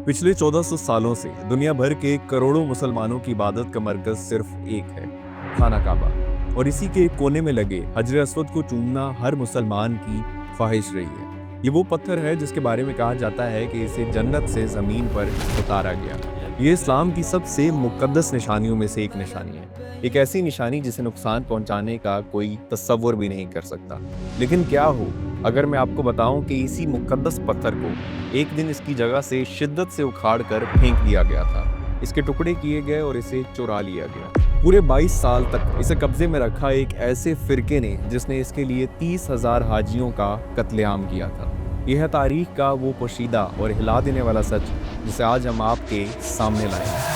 पिछले 1400 सालों से दुनिया भर के करोड़ों मुसलमानों की इबादत का मरकज सिर्फ एक है, खाना काबा। और इसी के एक कोने में लगे हजर अस्वद को चूमना हर मुसलमान की ख्वाहिश रही है। ये वो पत्थर है जिसके बारे में कहा जाता है कि इसे जन्नत से ज़मीन पर उतारा गया। ये इस्लाम की सबसे मुक़द्दस निशानियों में से एक निशानी है, एक ऐसी निशानी जिसे नुकसान पहुंचाने का कोई तस्वुर भी नहीं कर सकता। लेकिन क्या हो अगर मैं आपको बताऊं कि इसी मुक़द्दस पत्थर को एक दिन इसकी जगह से शिद्दत से उखाड़ कर फेंक दिया गया था, इसके टुकड़े किए गए और इसे चुरा लिया गया। पूरे 22 साल तक इसे कब्जे में रखा एक ऐसे फिरके ने जिसने इसके लिए 30,000 हाजियों का कत्लेआम किया था। यह है तारीख का वो पोशीदा और हिला देने वाला सच जिसे आज हम आपके सामने लाए हैं।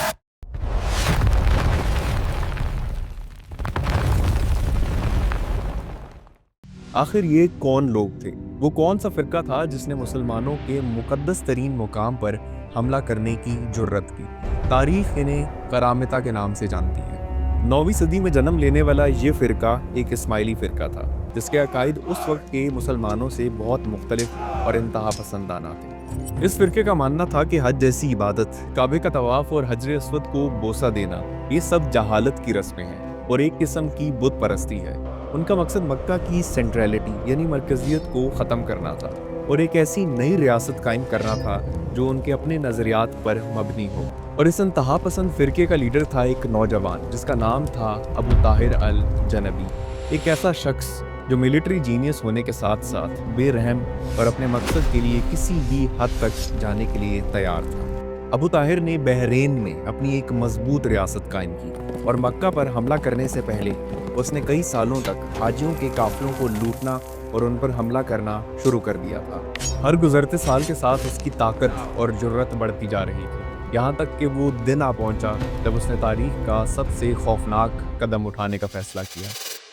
आखिर ये कौन लोग थे? वो कौन सा फिरका था जिसने मुसलमानों के मुकद्दस तरीन मुकाम पर हमला करने की जुर्रत की? तारीख इन्हें करामिता के नाम से जानती है। 9वीं सदी में जन्म लेने वाला ये फिरका एक इस्माइली फिरका था जिसके अकायद उस वक्त के मुसलमानों से बहुत मुख्तलिफ और इंतहा पसंदाना थे। इस फिरके का मानना था कि हज जैसी इबादत, काबे का तवाफ और हजर अस्वद को बोसा देना, ये सब जहालत की रस्में हैं और एक किस्म की बुत परस्ती है। उनका मकसद मक्का की सेंट्रलिटी यानी मरकजियत को ख़त्म करना था और एक ऐसी नई रियासत कायम करना था जो उनके अपने नज़रियात पर मबनी हो। और इस इंतहा पसंद फ़िरके का लीडर था एक नौजवान जिसका नाम था अबू ताहिर अल जनबी, एक ऐसा शख्स जो मिलिट्री जीनियस होने के साथ साथ बेरहम और अपने मकसद के लिए किसी भी हद तक जाने के लिए तैयार था। अबू ताहिर ने बहरीन में अपनी एक मजबूत रियासत कायम की और मक्का पर हमला करने से पहले उसने कई सालों तक हाजियों के काफिलों को लूटना और उन पर हमला करना शुरू कर दिया था। हर गुजरते साल के साथ उसकी ताकत और जुर्रत बढ़ती जा रही थी, यहाँ तक कि वो दिन आ पहुँचा जब उसने तारीख का सबसे खौफनाक कदम उठाने का फैसला किया।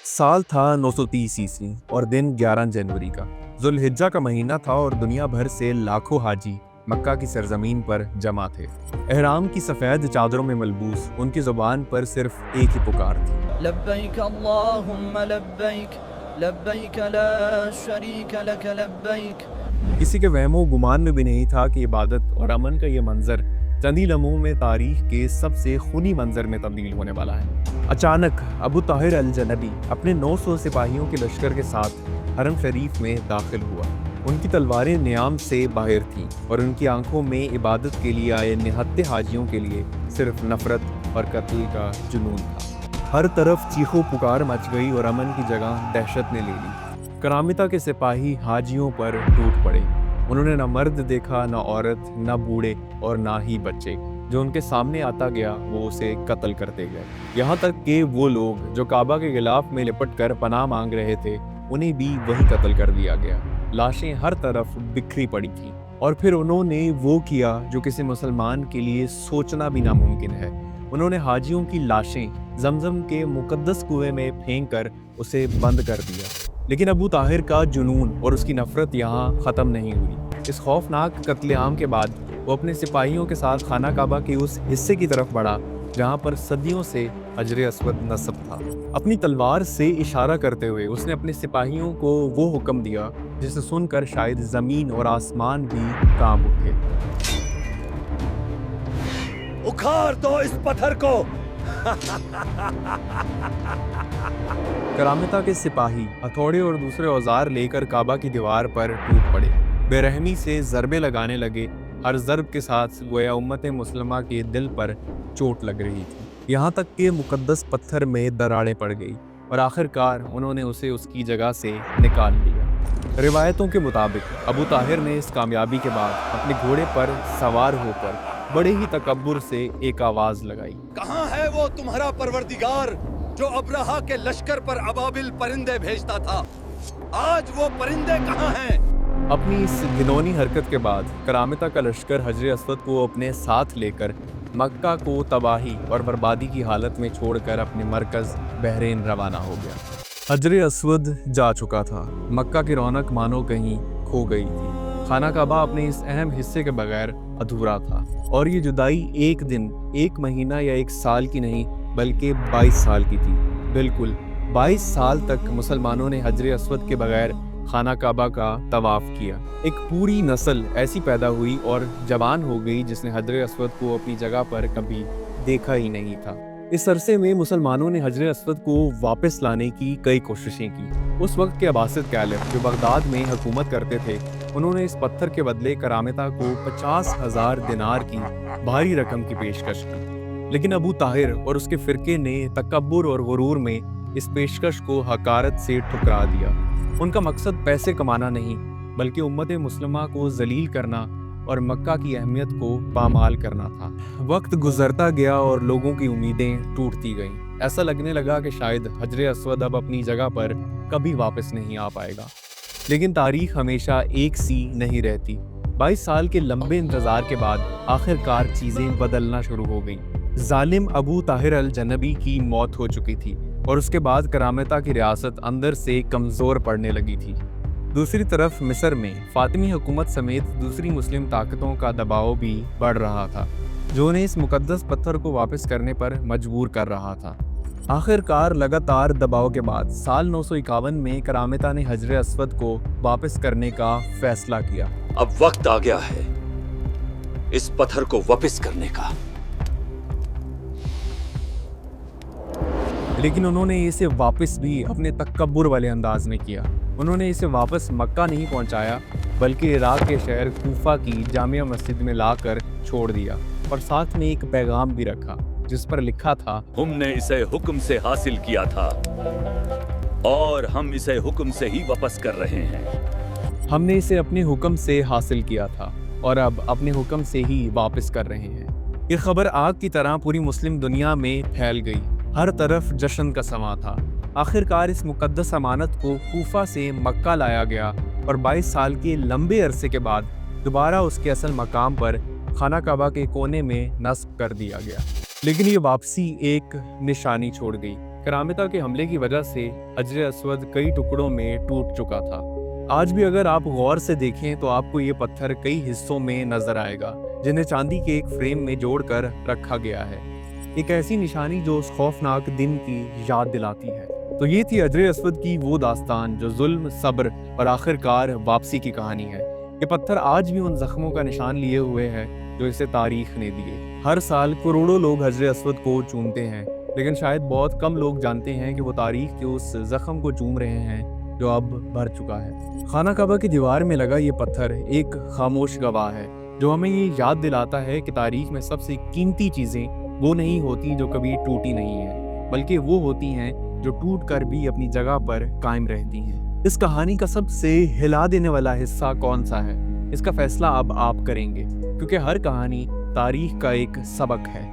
साल था 930 ईस्वी और दिन 11 जनवरी का। जुल्हिज्जा का महीना था और दुनिया भर से लाखों हाजी मक्का की सरजमीन पर जमा थे। एहराम की सफ़ेद चादरों में मलबूस उनकी ज़ुबान पर सिर्फ एक ही पुकार थी, लब्बैक अल्लाहुम्मा लब्बैक, लब्बैक ला शरीक लक लब्बैक। किसी के वहमो गुमान में भी नहीं था कि इबादत और अमन का ये मंजर चंद ही लम्हों में तारीख के सबसे खूनी मंजर में तब्दील होने वाला है। अचानक अबू ताहिर अल जनबी अपने 900 सिपाहियों के लश्कर के साथ हरम शरीफ में दाखिल हुआ। उनकी तलवारें नियाम से बाहर थीं और उनकी आंखों में इबादत के लिए आए निहत्ते हाजियों के लिए सिर्फ नफरत और कत्ल का जुनून था। हर तरफ चीखों पुकार मच गई और अमन की जगह दहशत ने ले ली। करामिता के सिपाही हाजियों पर टूट पड़े। उन्होंने न मर्द देखा, न औरत, न बूढ़े और ना ही बच्चे। जो उनके सामने आता गया वो उसे कत्ल करते गए। यहाँ तक कि वो लोग जो काबा के गिलाफ में लिपट कर पनाह मांग रहे थे उन्हें भी वहीं कत्ल कर दिया गया। लाशें हर तरफ बिखरी पड़ी थीं और फिर उन्होंने वो किया जो किसी मुसलमान के लिए सोचना भी नामुमकिन है। उन्होंने हाजियों की लाशें जमजम के मुकद्दस कुएं में फेंक कर उसे बंद कर दिया। लेकिन अबू ताहिर का जुनून और उसकी नफरत यहाँ ख़त्म नहीं हुई। इस खौफनाक कत्लेआम के बाद वो अपने सिपाहियों के साथ खाना काबा के उस हिस्से की तरफ बढ़ा जहाँ पर सदियों से हजर अस्वद नस्ब था। अपनी तलवार से इशारा करते हुए उसने अपने सिपाहियों को वो हुक्म दिया जिसे सुनकर शायद ज़मीन और आसमान भी कांप उठे। उखाड़ दो इस पत्थर को। करामिता के सिपाही हथौड़े और दूसरे औजार लेकर काबा की दीवार पर टूट पड़े। बेरहमी से ज़रबे लगाने लगे। हर ज़रब के साथ गोया उम्मत मुसलमा के दिल पर चोट लग रही थी, यहाँ तक कि मुकद्दस पत्थर में दरारें पड़ गई और आखिरकार उन्होंने उसे उसकी जगह से निकाल लिया। रिवायतों के मुताबिक अबू ताहिर ने इस कामयाबी के बाद अपने घोड़े पर सवार होकर बड़े ही तकब्बुर से एक आवाज़ लगाई, कहाँ है वो तुम्हारा परवरदिगार जो अब्रहा के लश्कर पर अबाबिल परिंदे भेजता था? आज वो परिंदे कहाँ हैं? अपनी इस घिनौनी हरकत के बाद करामिता का लश्कर हजर अस्वद को अपने साथ लेकर मक्का को तबाही और बर्बादी की हालत में छोड़कर अपने मरकज़ बहरीन रवाना हो गया। हजर अस्वद जा चुका था। मक्का की रौनक मानो कहीं खो गई थी। खाना काबा अपने इस अहम हिस्से के बगैर अधूरा था और ये जुदाई एक दिन, एक महीना या एक साल की नहीं बल्कि 22 साल की थी। बिल्कुल 22 साल तक मुसलमानों ने हजर अस्वद के बगैर خانہ کعبہ کا طواف کیا۔ ایک پوری نسل ایسی پیدا ہوئی اور جوان ہو گئی جس نے حجر اسود کو اپنی جگہ پر کبھی دیکھا ہی نہیں تھا۔ اس عرصے میں مسلمانوں نے حجر اسود کو واپس لانے کی کئی کوششیں کی۔ اس وقت کے عباسد کیلف جو بغداد میں حکومت کرتے تھے، انہوں نے اس پتھر کے بدلے کرامتہ کو 50,000 دینار کی بھاری رقم کی پیشکش کی، لیکن ابو طاہر اور اس کے فرقے نے تکبر اور غرور میں اس پیشکش کو حقارت سے ٹھکرا دیا۔ ان کا مقصد پیسے کمانا نہیں بلکہ امت مسلمہ کو ذلیل کرنا اور مکہ کی اہمیت کو پامال کرنا تھا۔ وقت گزرتا گیا اور لوگوں کی امیدیں ٹوٹتی گئیں۔ ایسا لگنے لگا کہ شاید حجر اسود اب اپنی جگہ پر کبھی واپس نہیں آ پائے گا، لیکن تاریخ ہمیشہ ایک سی نہیں رہتی۔ 22 سال کے لمبے انتظار کے بعد آخر کار چیزیں بدلنا شروع ہو گئیں۔ ظالم ابو طاہر الجنبی کی موت ہو چکی تھی اور اس کے بعد کرامتہ کی ریاست اندر سے کمزور پڑنے لگی تھی۔ دوسری طرف مصر میں فاطمی حکومت سمیت دوسری مسلم طاقتوں کا دباؤ بھی بڑھ رہا تھا، جو انہیں اس مقدس پتھر کو واپس کرنے پر مجبور کر رہا تھا۔ آخر کار لگاتار دباؤ کے بعد سال 951 میں کرامتہ نے حجر اسود کو واپس کرنے کا فیصلہ کیا۔ اب وقت آ گیا ہے اس پتھر کو واپس کرنے کا۔ لیکن انہوں نے اسے واپس بھی اپنے تکبر والے انداز میں کیا۔ انہوں نے اسے واپس مکہ نہیں پہنچایا بلکہ عراق کے شہر کوفہ کی جامع مسجد میں لا کر چھوڑ دیا، اور ساتھ میں ایک پیغام بھی رکھا جس پر لکھا تھا، ہم نے اسے حکم سے حاصل کیا تھا اور ہم اسے حکم سے ہی واپس کر رہے ہیں۔ ہم نے اسے اپنے حکم سے حاصل کیا تھا اور اب اپنے حکم سے ہی واپس کر رہے ہیں۔ یہ خبر آگ کی طرح پوری مسلم دنیا میں پھیل گئی۔ ہر طرف جشن کا سماں تھا۔ آخر کار اس مقدس امانت کو کوفہ سے مکہ لایا گیا اور 22 سال کے لمبے عرصے کے بعد دوبارہ اس کے اصل مقام پر خانہ کعبہ کے کونے میں نصب کر دیا گیا۔ لیکن یہ واپسی ایک نشانی چھوڑ گئی۔ کرامتہ کے حملے کی وجہ سے حجر اسود کئی ٹکڑوں میں ٹوٹ چکا تھا۔ آج بھی اگر آپ غور سے دیکھیں تو آپ کو یہ پتھر کئی حصوں میں نظر آئے گا، جنہیں چاندی کے ایک فریم میں جوڑ کر رکھا گیا ہے۔ ایک ایسی نشانی جو اس خوفناک دن کی یاد دلاتی ہے۔ تو یہ تھی حجر اسود کی وہ داستان جو ظلم، صبر اور آخر کار واپسی کی کہانی ہے۔ یہ پتھر آج بھی ان زخموں کا نشان لیے ہوئے ہے جو اسے تاریخ نے دیے۔ ہر سال کروڑوں لوگ حجر اسود کو چومتے ہیں، لیکن شاید بہت کم لوگ جانتے ہیں کہ وہ تاریخ کے اس زخم کو چوم رہے ہیں جو اب بھر چکا ہے۔ خانہ کعبہ کی دیوار میں لگا یہ پتھر ایک خاموش گواہ ہے جو ہمیں یہ یاد دلاتا ہے کہ تاریخ میں سب سے قیمتی چیزیں وہ نہیں ہوتی جو کبھی ٹوٹی نہیں ہیں، بلکہ وہ ہوتی ہیں جو ٹوٹ کر بھی اپنی جگہ پر قائم رہتی ہیں۔ اس کہانی کا سب سے ہلا دینے والا حصہ کون سا ہے، اس کا فیصلہ اب آپ کریں گے، کیونکہ ہر کہانی تاریخ کا ایک سبق ہے۔